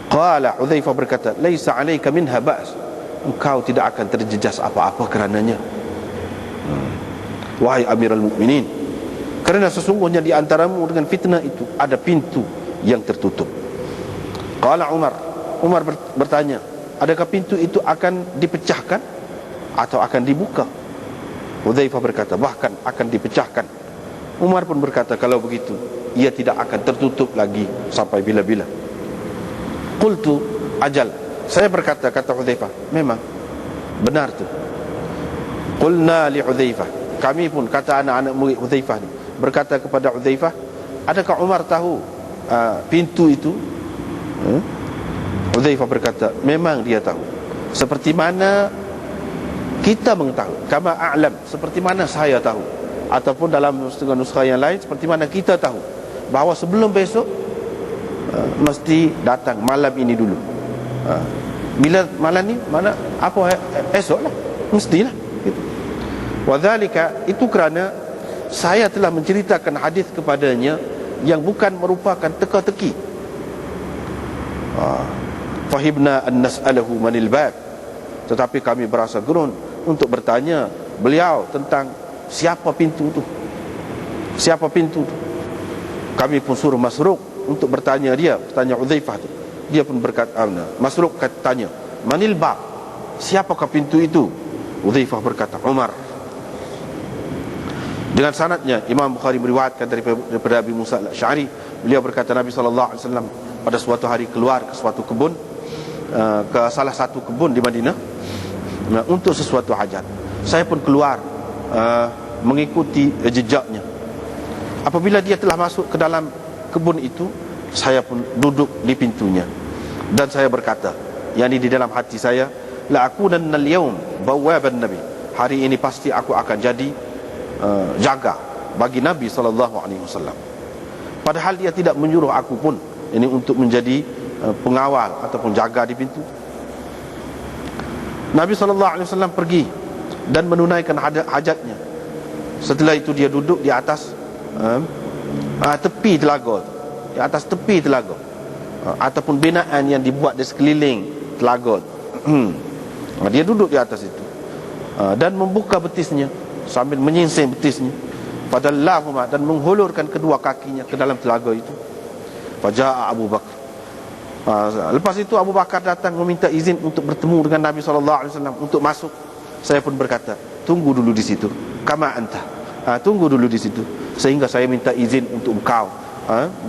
Qala Hudzaifah berkata, "Laisa 'alaika minha ba's." Engkau tidak akan terjejas apa-apa kerananya, wahai Amirul Mukminin, kerana sesungguhnya di antaramu dengan fitnah itu ada pintu yang tertutup. Qala Umar bertanya, adakah pintu itu akan dipecahkan atau akan dibuka? Hudzaifah berkata, bahkan akan dipecahkan. Umar pun berkata, kalau begitu ia tidak akan tertutup lagi sampai bila-bila. Qultu ajal, saya berkata, kata Hudzaifah, memang benar tu. Qulna li Hudzaifah, kami pun, kata anak-anak murid Hudzaifah ni, berkata kepada Hudzaifah, adakah Umar tahu pintu itu? Hudzaifah berkata, memang dia tahu, seperti mana kita mengetahui, kama a'lam, seperti mana saya tahu, ataupun dalam setengah nuskah yang lain, seperti mana kita tahu bahawa sebelum besok mesti datang malam ini dulu. Bila malam ni, mana apa esok lah, mestilah gitu. Wadzalika, itu kerana saya telah menceritakan hadis kepadanya yang bukan merupakan teka-teki. Fahibna an nas'alahu manil bab, tetapi kami berasa gerun untuk bertanya beliau tentang siapa pintu tu. Siapa pintu tu? Kami pun suruh Masruq untuk bertanya dia, bertanya Hudzaifah tu. Dia pun berkata, Masruq tanya, manil bab, siapakah pintu itu? Hudzaifah berkata, Umar. Dengan sanadnya Imam Bukhari meriwayatkan daripada Abi Musa al-Asy'ari, beliau berkata, Nabi SAW pada suatu hari keluar ke suatu kebun, ke salah satu kebun di Madinah, untuk sesuatu hajat. Saya pun keluar mengikuti jejaknya. Apabila dia telah masuk ke dalam kebun itu, saya pun duduk di pintunya, dan saya berkata, yakni di dalam hati saya, la akunanna al-yawm bawaban nabi, hari ini pasti aku akan jadi jaga bagi Nabi SAW. Padahal dia tidak menyuruh aku pun ini untuk menjadi pengawal ataupun jaga di pintu. Nabi SAW pergi dan menunaikan hajatnya. Setelah itu dia duduk di atas tepi telaga, di atas tepi telaga, ataupun binaan yang dibuat di sekeliling telaga. Dia duduk di atas itu, dan membuka betisnya sambil menyingsing betisnya, fadallahuma, dan menghulurkan kedua kakinya ke dalam telaga itu. Faja'a Abu Bakar, lepas itu Abu Bakar datang meminta izin untuk bertemu dengan Nabi SAW untuk masuk. Saya pun berkata, tunggu dulu di situ, kama anta, tunggu dulu di situ, sehingga saya minta izin untuk engkau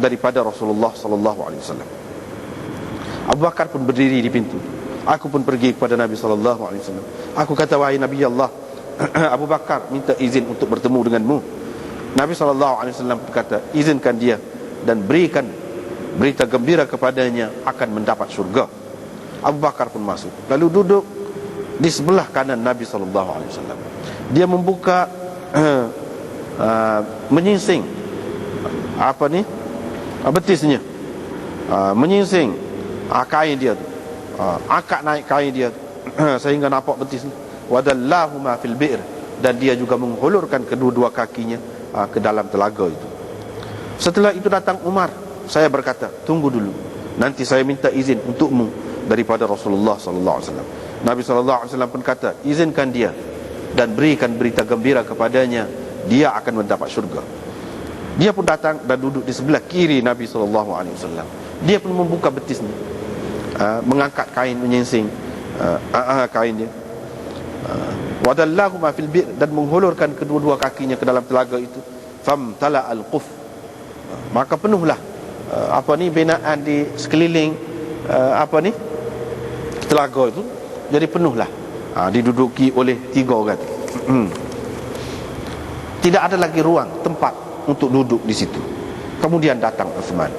daripada Rasulullah SAW. Abu Bakar pun berdiri di pintu. Aku pun pergi kepada Nabi SAW. Aku kata, wahai Nabi Allah, Abu Bakar minta izin untuk bertemu denganmu. Nabi SAW berkata, izinkan dia dan berikan berita gembira kepadanya akan mendapat syurga. Abu Bakar pun masuk, lalu duduk di sebelah kanan Nabi SAW. Dia membuka menyingsing betisnya, menyingsing kain dia tu, angkat naik kain dia tu, sehingga nampak betis. Wadallahuma fil bi'r, dan dia juga menghulurkan kedua-dua kakinya ke dalam telaga itu. Setelah itu datang Umar. Saya berkata, tunggu dulu, nanti saya minta izin untukmu daripada Rasulullah SAW. Nabi SAW pun kata, izinkan dia dan berikan berita gembira kepadanya, dia akan mendapat syurga. Dia pun datang dan duduk di sebelah kiri Nabi SAW. Dia pun membuka betisnya, mengangkat kain, menyingsing kainnya, wadallahuma fil bir, dan menghulurkan kedua-dua kakinya ke dalam telaga itu. Famtala al-quf, maka penuhlah binaan di sekeliling telaga itu, jadi penuhlah, diduduki oleh 3 orang. Tidak ada lagi ruang tempat untuk duduk di situ. Kemudian datang Uthman.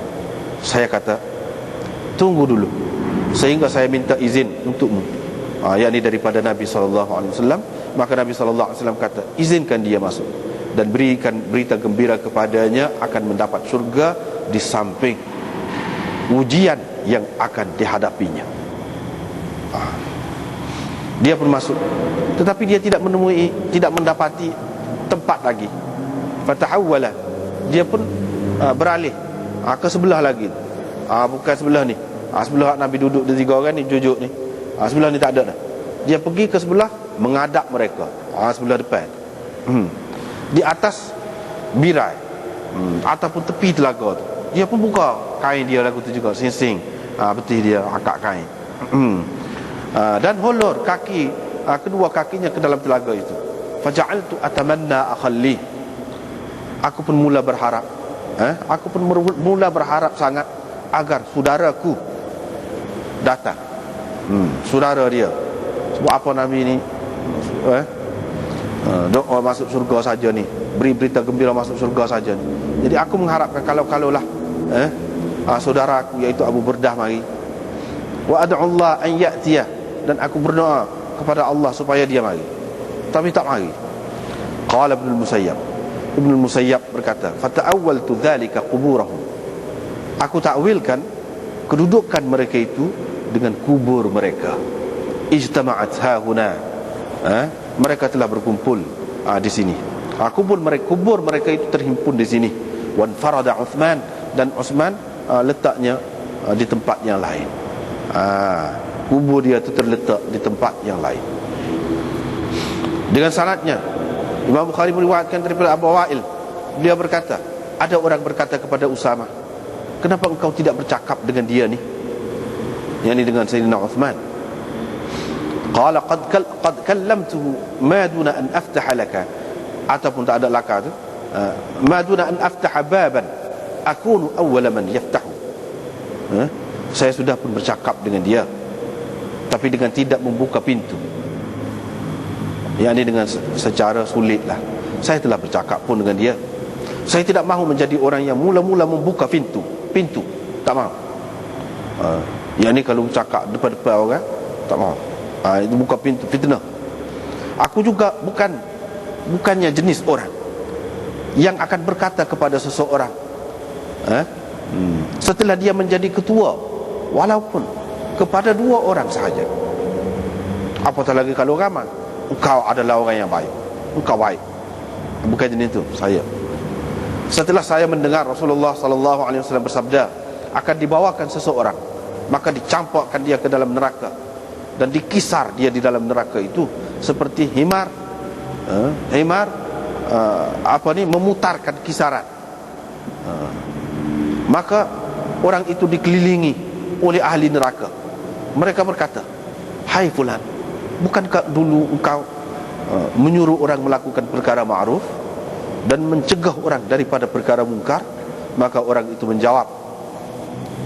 Saya kata, tunggu dulu, sehingga saya minta izin untukmu, yakni daripada Nabi SAW. Maka Nabi SAW kata, izinkan dia masuk dan berikan berita gembira kepadanya akan mendapat syurga di samping ujian yang akan dihadapinya. Dia pun masuk, tetapi dia tidak mendapati tempat lagi. Fatahawwala, dia pun beralih ke sebelah lagi, bukan sebelah ni, Sebelah Nabi duduk di 3 orang ni, jujuk ni. Sebelah ni tak ada dah. Dia pergi ke sebelah, menghadap mereka. Sebelah depan. Di atas birai, ataupun tepi telaga tu, dia pun buka kain dia lagu tu juga, sing-sing betih dia akak kain. Dan hulur kaki, kedua kakinya ke dalam telaga itu. Faja'altu atamanna akhalli. Aku pun mula berharap, aku pun mula berharap sangat agar saudaraku datang. Saudara dia. Sebab apa Nabi ni doa masuk surga saja ni, beri berita gembira masuk surga saja ni. Jadi aku mengharapkan kalau-kalaulah saudara aku iaitu Abu Burdah mari. Wa ad'u Allah an ya'tiyah, dan aku berdoa kepada Allah supaya dia mari. Tapi tak mari. Qala Ibn al-Musayyab berkata, fata'awwaltu dhalika quburahum. Aku takwilkan kedudukan mereka itu dengan kubur mereka. Ijtama'at hahuna, mereka telah berkumpul di sini. Kubur mereka itu terhimpun di sini. Wan farada Uthman, dan Uthman letaknya di tempat yang lain. Kubur dia itu terletak di tempat yang lain. Dengan sanadnya Imam Bukhari meriwayatkan daripada Abu Wa'il, beliau berkata, ada orang berkata kepada Usama, kenapa engkau tidak bercakap dengan dia ni, yang ni dengan Sayyidina Uthman? Qala qad kallamtuhu ma duna an aftaha laka, ataupun tak ada laka tu, ma duna an aftaha baban akunu awwala man yaftahu. Saya sudah pun bercakap dengan dia, tapi dengan tidak membuka pintu. Yang ini dengan secara sulit lah. Saya telah bercakap pun dengan dia. Saya tidak mahu menjadi orang yang mula-mula membuka pintu. Tak mahu. Yang ini kalau cakap depan-depan orang, tak mahu. Itu buka pintu, fitnah. Aku juga bukannya jenis orang yang akan berkata kepada seseorang setelah dia menjadi ketua, walaupun kepada 2 orang sahaja, apatah lagi kalau ramai, engkau adalah orang yang baik, engkau baik. Bukan jenis itu saya. Setelah saya mendengar Rasulullah SAW bersabda, akan dibawakan seseorang, maka dicampakkan dia ke dalam neraka, dan dikisar dia di dalam neraka itu seperti himar memutarkan kisaran. Maka orang itu dikelilingi oleh ahli neraka. Mereka berkata, hai fulan, bukankah dulu engkau menyuruh orang melakukan perkara ma'ruf dan mencegah orang daripada perkara mungkar? Maka orang itu menjawab,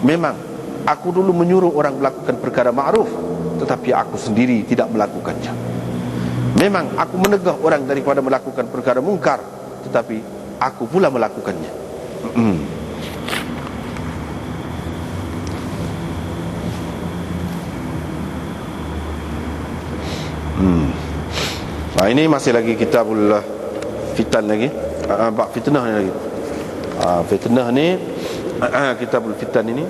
memang aku dulu menyuruh orang melakukan perkara ma'ruf, tetapi aku sendiri tidak melakukannya. Memang aku menegah orang daripada melakukan perkara mungkar, tetapi aku pula melakukannya. Ini masih lagi kitabul fitan lagi, bab fitnah ni lagi. Fitnah ni, kitabul fitan ini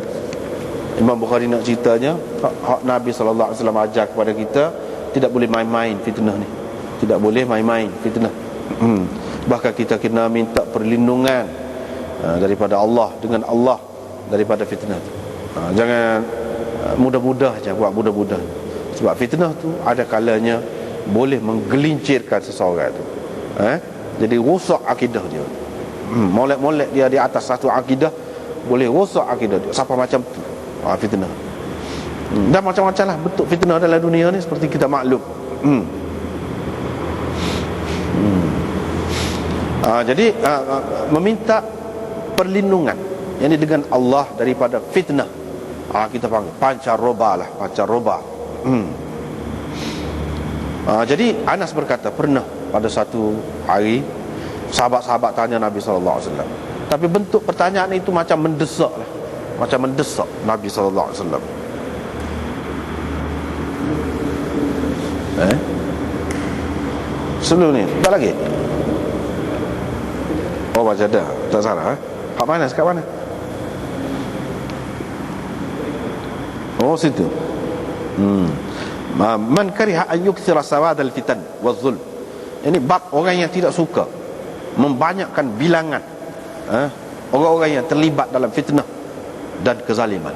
Imam Bukhari nak ceritanya hak Nabi SAW ajar kepada kita, tidak boleh main-main fitnah ni. Tidak boleh main-main fitnah. Bahkan kita kena minta perlindungan daripada Allah, dengan Allah, daripada fitnah tu. Jangan mudah-mudah je buat mudah-mudah. Sebab fitnah tu ada kalanya boleh menggelincirkan seseorang tu. Jadi rosak akidah dia. Molek-molek dia di atas satu akidah, boleh rosak akidah dia. Siapa macam tu? Fitnah. Dan macam-macam lah bentuk fitnah dalam dunia ni, seperti kita maklum. Jadi meminta perlindungan, yang ini dengan Allah daripada fitnah, kita panggil pancaroba lah, pancaroba. Jadi Anas berkata, pernah pada satu hari sahabat-sahabat tanya Nabi SAW, tapi bentuk pertanyaan itu macam mendesak lah, macam mendesak Nabi SAW. Sebelum ni tak lagi. Oh, baca dah, tak salah. Kat mana? Kat mana? Oh, situ. Man kariha an yukthira sawad al-fitan waz-zulm. Ini bab orang yang tidak suka membanyakkan bilangan orang-orang yang terlibat dalam fitnah dan kezaliman.